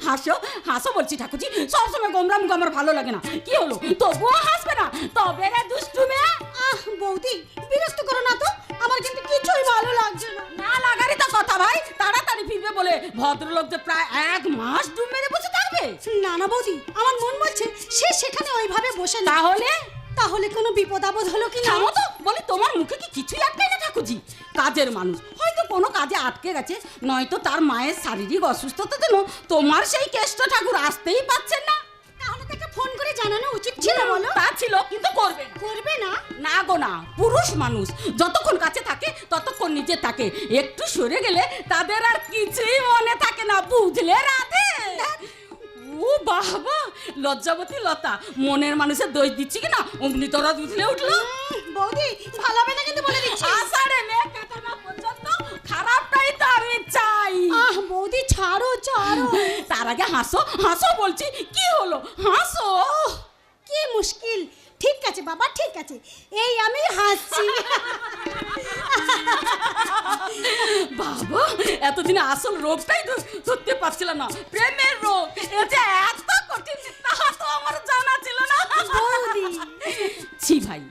হাসো হাসো বলছি ঠাকুরজি, সবসময় গোমরা মুখ আমার ভালো লাগে না। কি হলো, তবুও হাসবে না? তবে রে দুষ্টু মেয়ে। বৌদি বিরক্ত করো না তো, আমার কিন্তু কিছুই ভালো লাগছে না। না লাগারই তো কথা ভাই, তাড়াতাড়ি ফিরবে বলে ভদ্রলোক যে প্রায় 1 মাস ডুব মেরে বসে থাকবে। না না বৌদি, আমার মন বলছে সে সেখানে ওইভাবে বসে না। তাহলে কোনো বিপদ আপদ হলো কি না? থামো তো, বলি তোমার মুখে কি কিছুই আটকে না ঠাকুরজি? কাজের মানুষ হয়তো কোনো কাজে আটকে গেছে, নয়তো তার মায়ের শারীরিক অসুস্থতার জন্য তোমার সেই কেষ্ট ঠাকুর আসতেই পাচ্ছেন না। তাহলে তো একটা ফোন করে জানানো উচিত ছিল। বলো। তা ছিল, কিন্তু করবে না। না গো না, পুরুষ মানুষ যতক্ষণ কাছে থাকে ততক্ষণ নিজে থাকে, একটু সরে গেলে তাদের আর কিছুই মনে থাকে না, বুঝলে রাধে? ও বাবা, লজ্জাবতী লতা, মনের মানুষের দোষ দিচ্ছি কিনা অমনি তোরা দুধলে উঠলো। বৌদি ভালো হবে না কিন্তু বলে দিচ্ছি। আষাঢ়ে মেয়ে কাটানো পর্যন্ত খারাপটাই তো আমি চাই। বৌদি ছাড়ো ছাড়ো। তার আগে হাসো হাসো বলছি, কি হলো হাসো। কি মুশকিল। ঠিক আছে বাবা, ঠিক আছে, এই আমি হাসছি। বাবা, এতদিনে আসল রোগটাই ধরতে পারছিলাম না, প্রেমের রোগ। এ যে এত কঠিন তা তো আমার জানা ছিল না। ছি ভাই,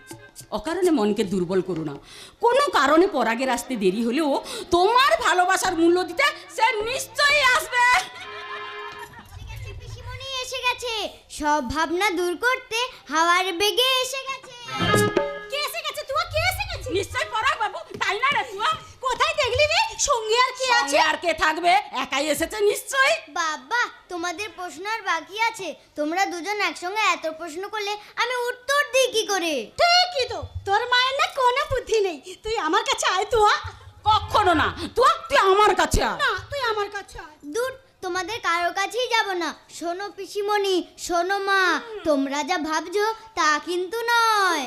অকারণে মনকে দুর্বল করো না। কোনো কারণে পরাগের আসতে দেরি হলেও তোমার ভালোবাসার মূল্য দিতে সে নিশ্চয়ই আসবে। পিসিমণি এসে গেছে, সব ভাবনা দূর করতে হাওয়ার বেগে এসে গেছে। কে এসে গেছে? তুই কে এসে গেছে? নিশ্চয় পরাগ বাবু, তাই না রে? তুই কোথায় দেখলি রে? সঙ্গে আর কে আছে? আর কে থাকবে, একাই এসেছে নিশ্চয়। বাবা, তোমাদের প্রশ্ন আর বাকি আছে। তোমরা দুজন একসঙ্গে এত প্রশ্ন করলে আমি উত্তর দিই কি করে? ঠিকই তো, তোর মায়ের না কোনো বুদ্ধি নেই। তুই আমার কাছে আয় তো। কখনো না, তুই আমার কাছে আয়। না, তুই আমার কাছে আয়। দূর, তোমাদের কারোর কাছেই যাব না। শোনো পিসিমণি, শোনো মা, তোমরা যা ভাবছো তা কিন্তু নয়।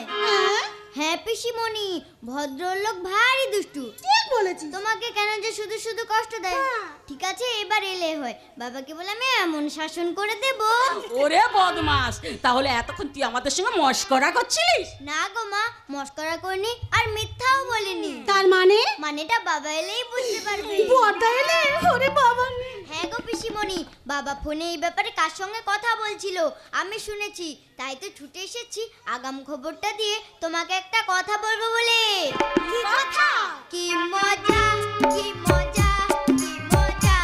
হ্যাঁ পিসিমণি, ভদ্রলোক ভারী দুষ্টু। ঠিক বলেছিস। তোমাকে কেন যে শুধু শুধু কষ্ট দেয়। ঠিক আছে, এবার এলে হয়, বাবাকে বলে আমি এমন শাসন করে দেব। ওরে বদমাস, তাহলে এতক্ষণ তুই আমাদের সঙ্গে মশকরা করছিলিস? না গো মা, মস্করা করিনি আর মিথ্যাও বলিনি। তার মানে? মানেটা বাবা এলেই বুঝতে পারবে। বড়দা এলে? ওরে বাবা। হ্যাঁ গো পিসিমণি, বাবা ফোনে এই ব্যাপারে কার সঙ্গে কথা বলছিল আমি শুনেছি, তাই তো ছুটে এসেছি আগাম খবরটা দিয়ে তোমাকে একটা কথা বলবো বলে। কি কথা? কি মজা, কি মজা, কি মজা,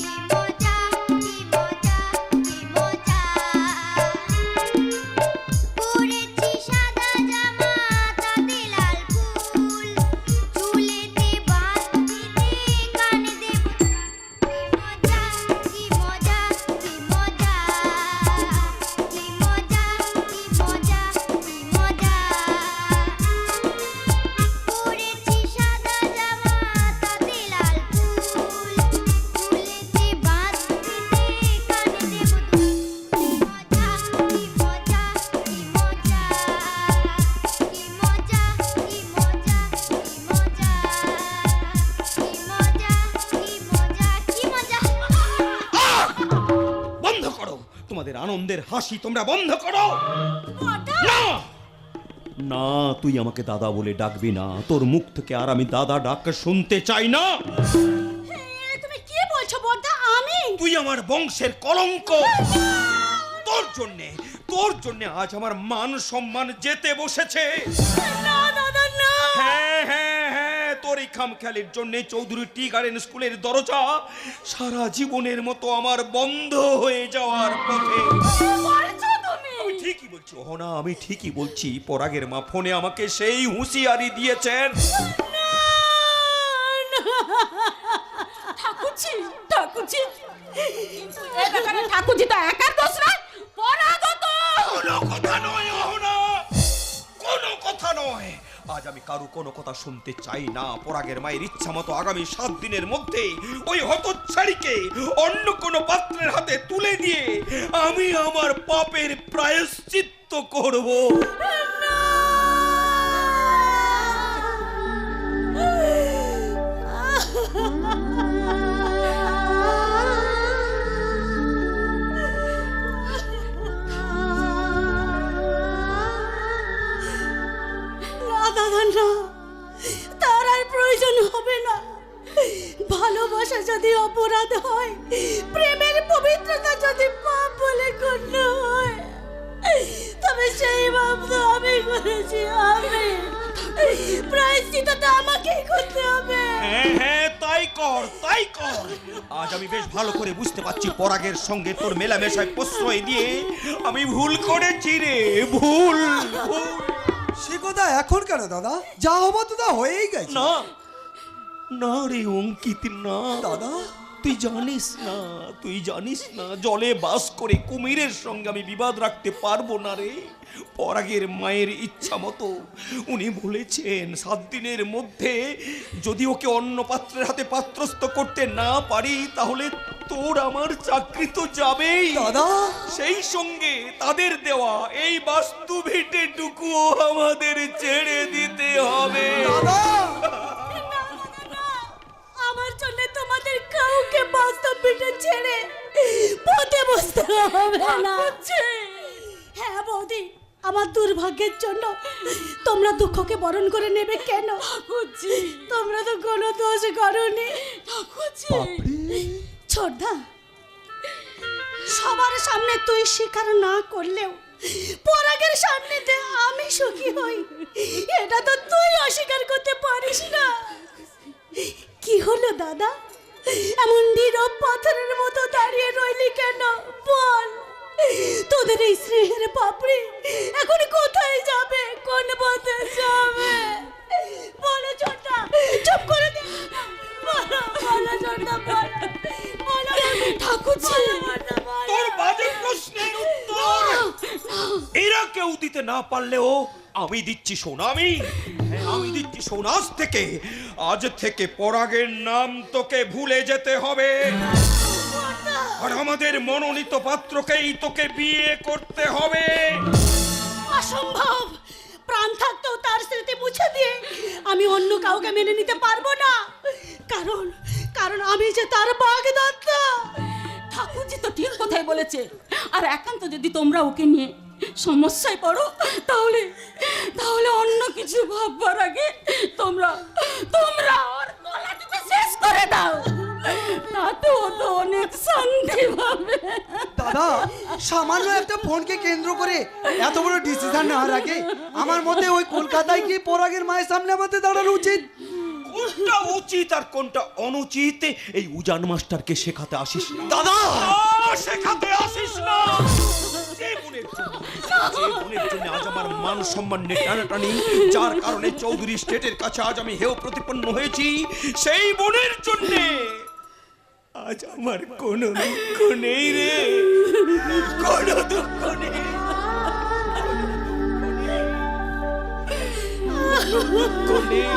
কি মজা, কি মজা, কি মজা। পরেছি সাদা জামা, তাতে লাল ফুল, চুলেতে বাঁধ দিতে, কানে দেব। কি মজা, কি মজা, কি মজা, কি মজা, কি মজা, কি মজা। পরেছি সাদা জামা, তাতে লাল ফুল, চুলেতে বাঁধ দিতে, কানে দেব দুল। কি মজা, কি মজা, কি মজা, কি মজা, কি মজা, কি মজা, কি মজা, কি মজা, কি মজা। বন্ধ করো তোমাদের আনন্দের হাসি, তোমরা বন্ধ করো। না না, তুই আমাকে দাদা বলে ডাকবি না। তোর মুখ থেকে আর আমি দাদা ডাক শুনতে চাই না। তুমি কি বলছো বড়দা? আমি? তুই আমার বংশের কলঙ্ক। তোর জন্য আজ আমার মান সম্মান যেতে বসেছে। না দাদা না। হ্যাঁ হ্যাঁ হ্যাঁ, তোর এই খামখেয়ালির জন্য চৌধুরী টি গার্ডেন স্কুলের দরজা সারা জীবনের মতো আমার বন্ধ হয়ে যাওয়ার পথে। আমি ঠিকই বলছি অহনা, আমি ঠিকই বলছি। পরাগের মা ফোনে আমাকে সেই হুঁশিয়ারি দিয়েছেন। ঠাকুরজি, ঠাকুরজি, কিন্তু এ ব্যাপারে ঠাকুরজি তো একার দোষ না, পরাগও তো। কোনো কথা নয় অহনা, কোনো কথা নয়। আজ আমি কারো কোনো কথা শুনতে চাই না। পরাগের মায়ের ইচ্ছা মতো আগামী 7 দিনের মধ্যে ওই হতচ্ছাড়িকে অন্য কোনো পাত্রের হাতে তুলে দিয়ে আমি আমার পাপের প্রায়শ্চিত্ত করব। দাদা না, তার আর প্রয়োজন হবে না। ভালোবাসা যদি অপরাধ অপরাধ হয়, প্রেমের পবিত্রতা যদি পাপ বলে গণ্য হয়, তবে সেই পাপ তো আমি করেছি। আমি প্রায়শ্চিত্তটা আমাকেই করতে হবে। হ্যাঁ হ্যাঁ, তাই কর তাই কর। আজ আমি বেশ ভালো করে বুঝতে পারছি পরাগের সঙ্গে তোর মেলামেশায় প্রশ্রয় দিয়ে আমি ভুল করেছি রে, ভুল। সে কথা এখন কেন দাদা? যা হবার তো তা হয়েই গেছে। না না রে অঙ্কিত, না দাদা, তুই জানিস না জলে বাস করে কুমিরের সঙ্গে আমি বিবাদ রাখতে পারবো না রে। পরাগের মায়ের ইচ্ছা মতো উনি বলেছেন 7 দিনের মধ্যে যদি ওকে অন্য পাত্রের হাতে পাত্রস্থ করতে না পারি তাহলে তোর আমার চাকরি তো যাবেই দাদা। সেই সঙ্গে তাদের দেওয়া এই বাস্তু ভিটেটুকুও আমাদের ছেড়ে দিতে হবে। দাদা, আমার জন্য তোমাদের কাউকে বাস্তব ভিটে ছেড়ে পথে বসতে হবে না। হ্যাঁ বৌদি, আমার দুর্ভাগ্যের জন্য তোমরা দুঃখকে বরণ করে নেবে কেন? তোমরা তো কোনো দোষ করোনি। ছোটদা, সবার সামনে তুই স্বীকার না করলেও পরাগের সামনে যে আমি সুখী হই, এটা তো তুই অস্বীকার করতে পারিস না। কি হলো দাদা, এমন নীরব পাথরের মতো দাঁড়িয়ে রইলি কেন? বল, তোদের এই স্নেহের পাপড়ি এখন কোথায় যাবে, কোন পথে যাবে? বলো ছোট্টা, চুপ করে দে। বলো ছোট্টা, বলো ঠাকুরজি। তোর বাজে প্রশ্নের উত্তর এরা কেউ দিতে না পারলেও আমি দিচ্ছি শোন। আমি দিচ্ছি শোন। আজ থেকে পরাগের নাম তোকে ভুলে যেতে হবে, আর আমাদের মনোনীত পাত্রকেই তোকে বিয়ে করতে হবে। অসম্ভব! প্রাণ থাকতেও তার স্মৃতি মুছে দিয়ে আমি অন্য কাউকে মেনে নিতে পারবো না। কারণ আমি যে তার বাগদত্তা। ঠাকুরজি তো ঠিক কথাই বলেছে। আর একান্ত যদি তোমরা ওকে নিয়ে সমস্যায় পড়ো তাহলে অন্য কিছু ভাববার আগে তোমরা ওর গলাটিকে শেষ করে দাও, তাতে ও তো অনেক শান্তি পাবে। দাদা, সামান্য একটা ফোনকে কেন্দ্র করে এত বড় ডিসিশন নেওয়ার আগে আমার মতে ওই কলকাতায় গিয়ে পরাগের মায়ের সামনে আমাদের দাঁড়ানো উচিত। কোনটা উচিত আর কোনটা অনুচিত এই উজান মাস্টারকে শেখাতে আসিস না দাদা, শেখাতে আসিস না। যে বোনের জন্য আজ আমার মান সম্মান নিয়ে টানাটানি, যার কারণে চৌধুরী স্টেটের কাছে আজ আমি হেয় প্রতিপন্ন হয়েছি, সেই বোনের জন্য আজ আমার কোনো দুঃখ নেই রে, কোনো দুঃখ নেই। দুঃখ নেই।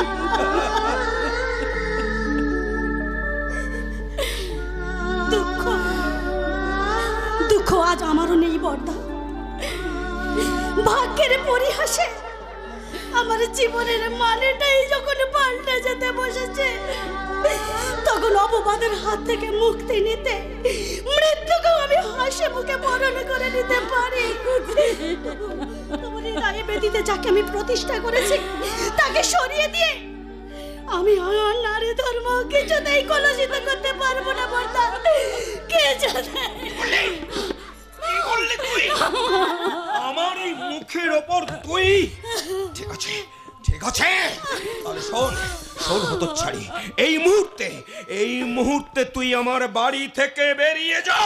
দুঃখ আজ আমারও নেই বর্দা। ভাগ্যের পরিহাসে আমার জীবনের মানেটাই যখন পাল্টে যেতে বসেছে, তখন অপবাদের হাত থেকে মুক্তি নিতে মৃত্যুকেও আমি হাসি মুখে বরণ করে নিতে পারি। তোমার হৃদয়ে বেদিতে যাকে আমি প্রতিষ্ঠা করেছি তাকে সরিয়ে দিয়ে আমি আর নারী ধর্ম কিছুতেই কলুষিত করতে পারবো না বর্দা। কে জানে আমার এই মুখের ওপর তুই ঠিক আছে তাহলে শোন হতচ্ছাড়ি, এই মুহূর্তে তুই আমার বাড়ি থেকে বেরিয়ে যা।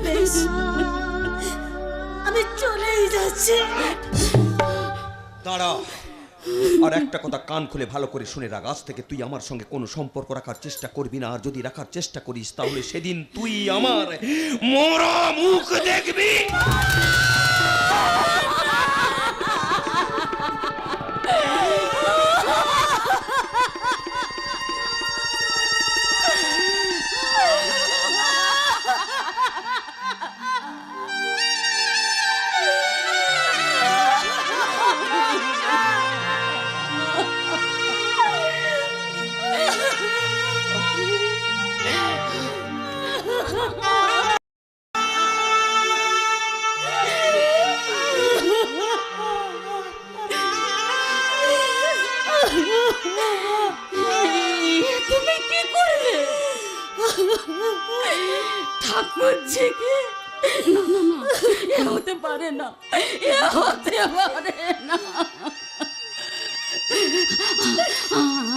বেশ, আমি চলেই যাচ্ছি। দাঁড়া, আর একটা কথা কান খুলে ভালো করে শুনে রাখ। আজ থেকে তুই আমার সঙ্গে কোনো সম্পর্ক রাখার চেষ্টা করবি না, আর যদি রাখার চেষ্টা করিস তাহলে সেদিন তুই আমার মরা মুখ দেখবি। ঠাকুরজি কি? না না না, এ হতে পারে না, এ হতে পারে না।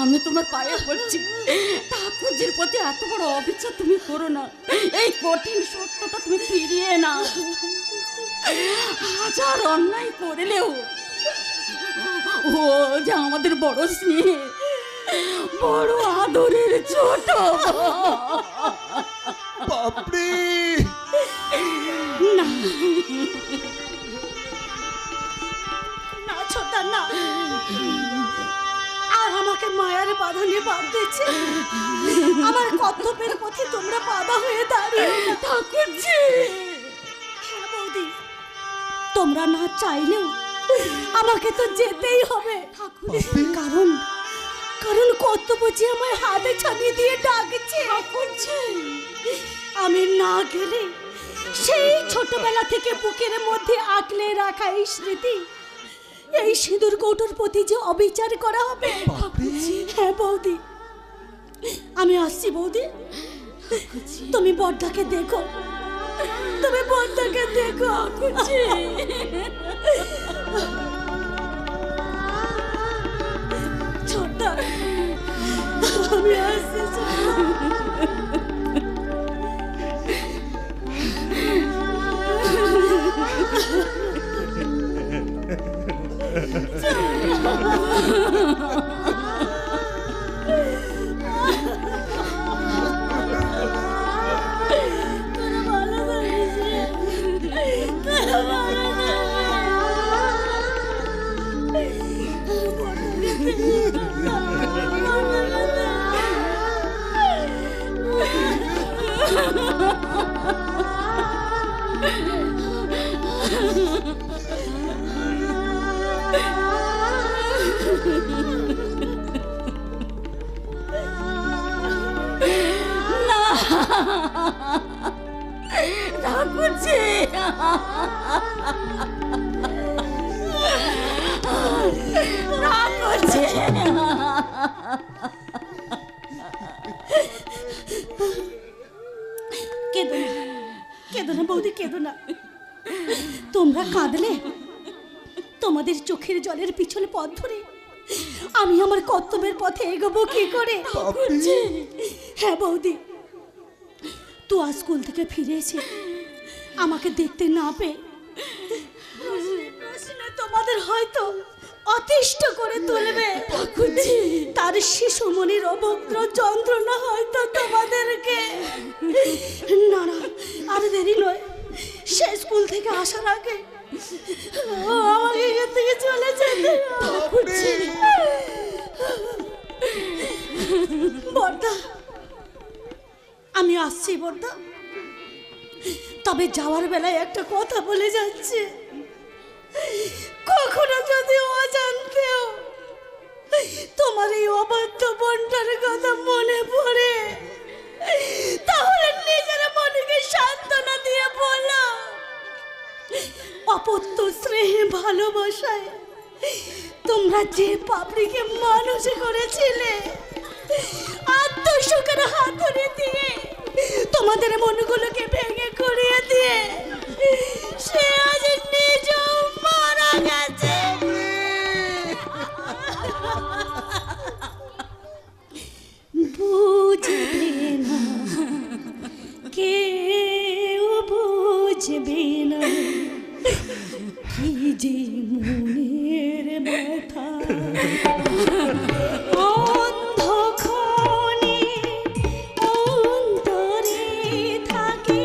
আমি তোমার পায়ে পড়ছি, ঠাকুরজির প্রতি এত বড় অবিচার তুমি করো না। এই কঠিন সত্যটা তুমি ফিরিয়ে না। হাজার অন্যায় করলেও ও যে আমাদের বড় স্নেহ, বড় আদরের ছোট। বাপরে, না না ছোটা না, আর আমাকে মায়ের বাঁধনে বাঁধতেছে। আমার কর্তব্যের পথে তোমরা বাধা হয়ে দাঁড়িয়ে। ঠাকুরজি, হ্যাঁ বৌদি, তোমরা না চাইলেও আমাকে তো যেতেই হবে। কারণ কারণ কর্তব্য যে আমায় হাতে ছাড়িয়ে দিয়ে ডাকছে। আমি না গেলে সেই ছোটবেলা থেকে বুকের মধ্যে আঁকলে রাখা এই স্মৃতি, এই সিঁদুর কৌটোর প্রতি যে অবিচার করা হবে। হ্যাঁ বৌদি, আমি আসছি বৌদি। তুমি বড়দাকে দেখো, তুমি বড়দাকে দেখো। ছোটা, আমি আসছি ছোটা। ঠাকুরজি, ঠাকুরজি, কেঁদো না, কেঁদো না বৌদি, কেঁদো না। তোমরা কাঁদলে তোমাদের চোখের জলের পিছনে পথ ধরে আমি আমার কর্তব্যের পথে এগোবো কি করে? হ্যাঁ বৌদি, তুই স্কুল থেকে ফিরে এসে আমাকে দেখতে না পেয়ে তোমাদের হয়তো অতিষ্ঠ করে তুলবে। তার শিশু মনির অভদ্র যন্ত্রণা হয়তো তোমাদেরকে। না না, আর দেরি নয়, সে স্কুল থেকে আসার আগে আমাকে এখান থেকে চলে যেতে। বর্দা, আমি আসছি বর্দা, তবে যাওয়ার বেলায় একটা কথা বলে যাচ্ছে। কখনো যদি অজান্তেও তোমার এই অবাধ্য বোনটার কথা মনে পড়ে, তাহলে নিজের মনকে সান্ত্বনা দিয়ে বলো, অপত্য স্নেহে ভালোবাসায় তোমরা যে পাপড়িকে মানুষ করেছিলে, আত্মসুখের হাতুড়ি দিয়ে তোমাদের মনগুলোকে ভেঙে করিয়ে দিয়ে সে আজ নিজ মারা গেছে। বুঝবে না কেউ, বুঝবে না কি যে মনের ব্যথা। অন্ধক্ষণে অন্তরে থাকে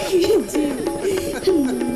কি যে মনে